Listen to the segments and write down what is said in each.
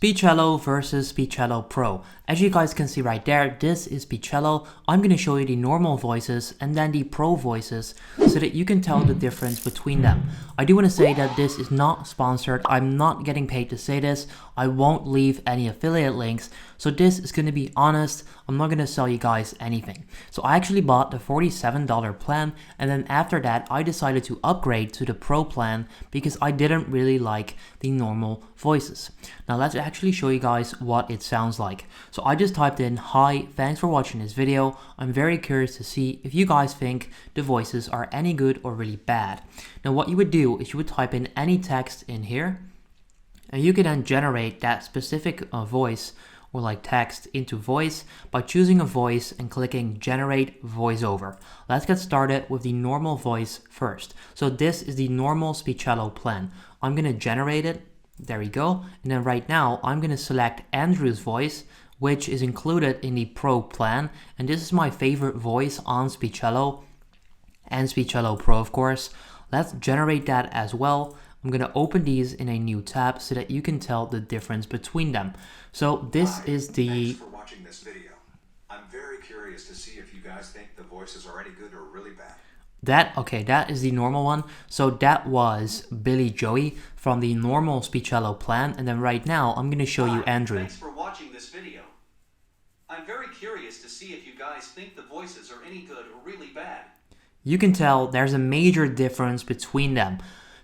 Speechelo versus Speechelo Pro. As you guys can see right there, this is Speechelo. I'm going to show you the normal voices and then the Pro voices so that you can tell the difference between them. I do want to say that this is not sponsored. I'm not getting paid to say this. I won't leave any affiliate links. So this is going to be honest. I'm not going to sell you guys anything. So I actually bought the $47 plan, and then after that I decided to upgrade to the Pro plan because I didn't really like the normal voices. Now let's actually show you guys what it sounds like. So I just typed in, "Hi, thanks for watching this video. I'm very curious to see if you guys think the voices are any good or really bad." Now what you would do is you would type in any text in here, and you can then generate that specific voice or like text into voice by choosing a voice and clicking generate voiceover. Let's get started with the normal voice first. So this is the normal Speechelo plan. I'm going to generate it. There we go. And then right now I'm going to select Andrew's voice, which is included in the Pro plan. And this is my favorite voice on Speechelo and Speechelo Pro, of course. Let's generate that as well. I'm going to open these in a new tab so that you can tell the difference between them. So this is the... Thanks for watching this video. I'm very curious to see if you guys think the voices are any good or really bad. That is the normal one. So that was Billy Joey from the normal Speechelo plan. And then right now I'm going to show you Andrew. Thanks for watching this video. I'm very curious to see if you guys think the voices are any good or really bad. You can tell there's a major difference between them.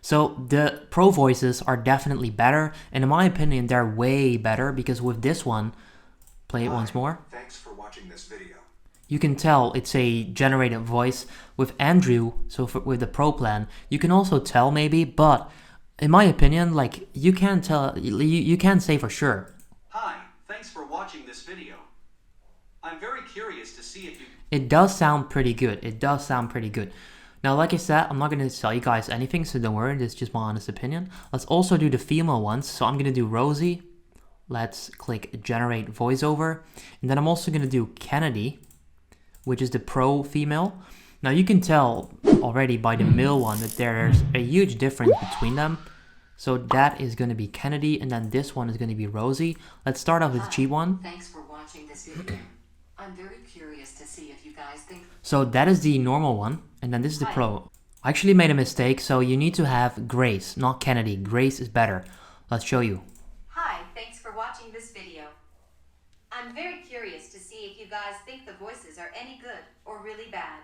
So the Pro voices are definitely better, and in my opinion they're way better because with this one, play it once more. Thanks for watching this video. You can tell it's a generated voice. With Andrew, with the Pro plan, you can also tell maybe, but in my opinion, like you can't tell, you can't say for sure. Hi, thanks for watching this video. I'm very curious to see if you... It does sound pretty good. It does sound pretty good. Now, like I said, I'm not going to sell you guys anything, so don't worry, this is just my honest opinion. Let's also do the female ones. So I'm going to do Rosie. Let's click generate voiceover. And then I'm also going to do Kennedy, which is the Pro female. Now you can tell already by the male one that there's a huge difference between them. So that is going to be Kennedy, and then this one is going to be Rosie. Let's start off with G1. Thanks for watching this video. I'm very curious to see if you guys think... So that is the normal one, and then this is the Pro. I actually made a mistake, so you need to have Grace, not Kennedy. Grace is better. Let's show you. Hi, thanks for watching this video. I'm very curious to see if you guys think the voices are any good or really bad.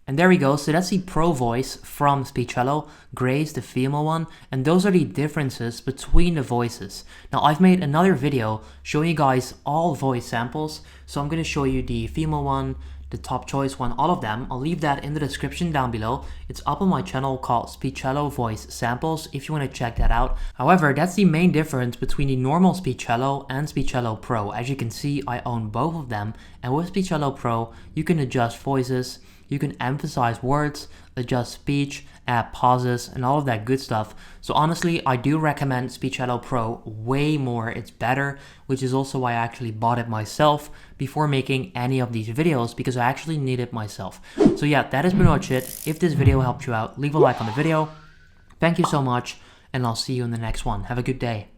And there we go, so that's the Pro voice from Speechelo, Grace, the female one, and those are the differences between the voices. Now I've made another video showing you guys all voice samples, so I'm going to show you the female one, the top choice one, all of them. I'll leave that in the description down below. It's up on my channel called Speechelo Voice Samples if you want to check that out. However, that's the main difference between the normal Speechelo and Speechelo Pro. As you can see, I own both of them, and with Speechelo Pro, you can adjust voices, you can emphasize words, adjust speech, add pauses, and all of that good stuff. So honestly, I do recommend Speechelo Pro way more. It's better, which is also why I actually bought it myself before making any of these videos, because I actually need it myself. So yeah, that is pretty much it. If this video helped you out, leave a like on the video. Thank you so much, and I'll see you in the next one. Have a good day.